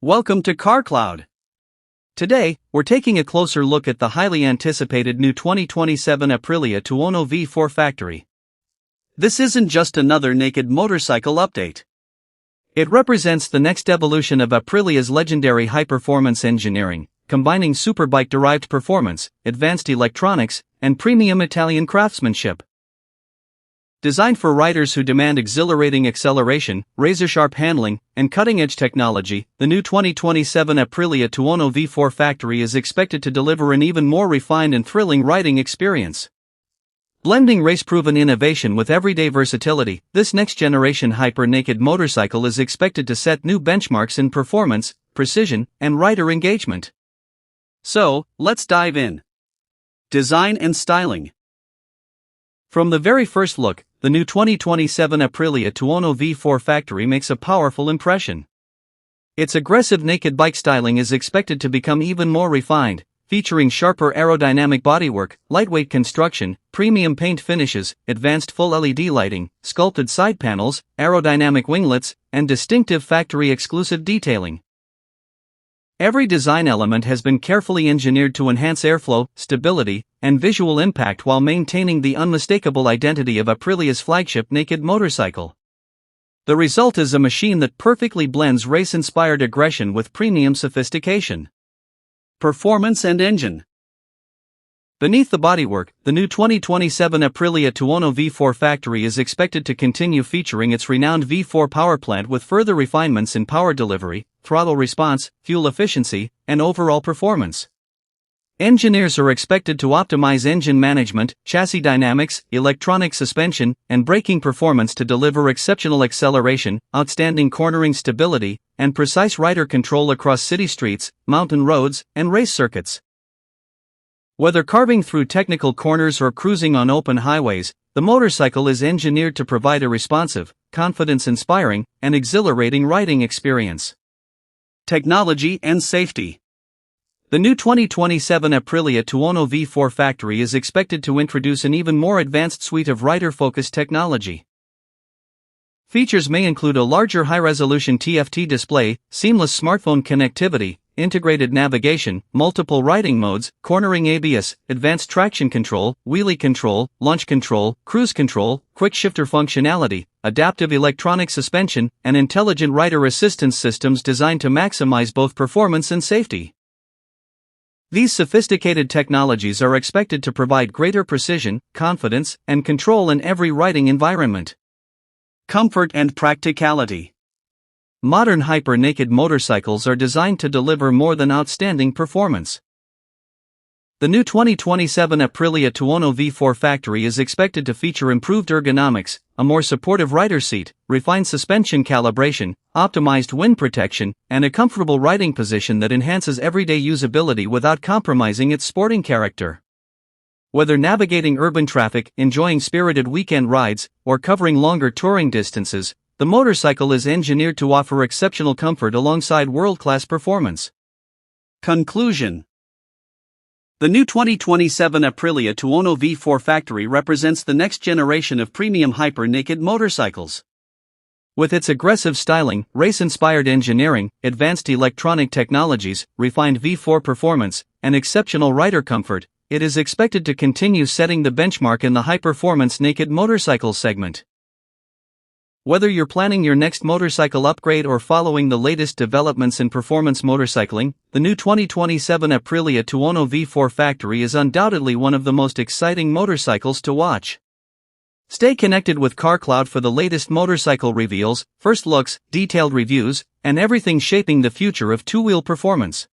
Welcome to CarCloud. Today, we're taking a closer look at the highly anticipated new 2027 Aprilia Tuono V4 Factory. This isn't just another naked motorcycle update. It represents the next evolution of Aprilia's legendary high-performance engineering, combining superbike-derived performance, advanced electronics, and premium Italian craftsmanship. Designed for riders who demand exhilarating acceleration, razor-sharp handling, and cutting-edge technology, the new 2027 Aprilia Tuono V4 Factory is expected to deliver an even more refined and thrilling riding experience. Blending race-proven innovation with everyday versatility, this next-generation hyper-naked motorcycle is expected to set new benchmarks in performance, precision, and rider engagement. So, let's dive in. Design and styling. From the very first look, the new 2027 Aprilia Tuono V4 Factory makes a powerful impression. Its aggressive naked bike styling is expected to become even more refined, featuring sharper aerodynamic bodywork, lightweight construction, premium paint finishes, advanced full LED lighting, sculpted side panels, aerodynamic winglets, and distinctive factory-exclusive detailing. Every design element has been carefully engineered to enhance airflow, stability, and visual impact while maintaining the unmistakable identity of Aprilia's flagship naked motorcycle. The result is a machine that perfectly blends race-inspired aggression with premium sophistication. Performance and engine. Beneath the bodywork, the new 2027 Aprilia Tuono V4 Factory is expected to continue featuring its renowned V4 power plant with further refinements in power delivery, throttle response, fuel efficiency, and overall performance. Engineers are expected to optimize engine management, chassis dynamics, electronic suspension, and braking performance to deliver exceptional acceleration, outstanding cornering stability, and precise rider control across city streets, mountain roads, and race circuits. Whether carving through technical corners or cruising on open highways, the motorcycle is engineered to provide a responsive, confidence-inspiring, and exhilarating riding experience. Technology and safety. The new 2027 Aprilia Tuono V4 Factory is expected to introduce an even more advanced suite of rider-focused technology. Features may include a larger high-resolution TFT display, seamless smartphone connectivity, integrated navigation, multiple riding modes, cornering ABS, advanced traction control, wheelie control, launch control, cruise control, quick shifter functionality, adaptive electronic suspension, and intelligent rider assistance systems designed to maximize both performance and safety. These sophisticated technologies are expected to provide greater precision, confidence, and control in every riding environment. Comfort and practicality. Modern hyper-naked motorcycles are designed to deliver more than outstanding performance. The new 2027 Aprilia Tuono V4 Factory is expected to feature improved ergonomics, a more supportive rider seat, refined suspension calibration, optimized wind protection, and a comfortable riding position that enhances everyday usability without compromising its sporting character. Whether navigating urban traffic, enjoying spirited weekend rides, or covering longer touring distances, the motorcycle is engineered to offer exceptional comfort alongside world-class performance. Conclusion. The new 2027 Aprilia Tuono V4 Factory represents the next generation of premium hyper-naked motorcycles. With its aggressive styling, race-inspired engineering, advanced electronic technologies, refined V4 performance, and exceptional rider comfort, it is expected to continue setting the benchmark in the high-performance naked motorcycle segment. Whether you're planning your next motorcycle upgrade or following the latest developments in performance motorcycling, the new 2027 Aprilia Tuono V4 Factory is undoubtedly one of the most exciting motorcycles to watch. Stay connected with CarCloud for the latest motorcycle reveals, first looks, detailed reviews, and everything shaping the future of two-wheel performance.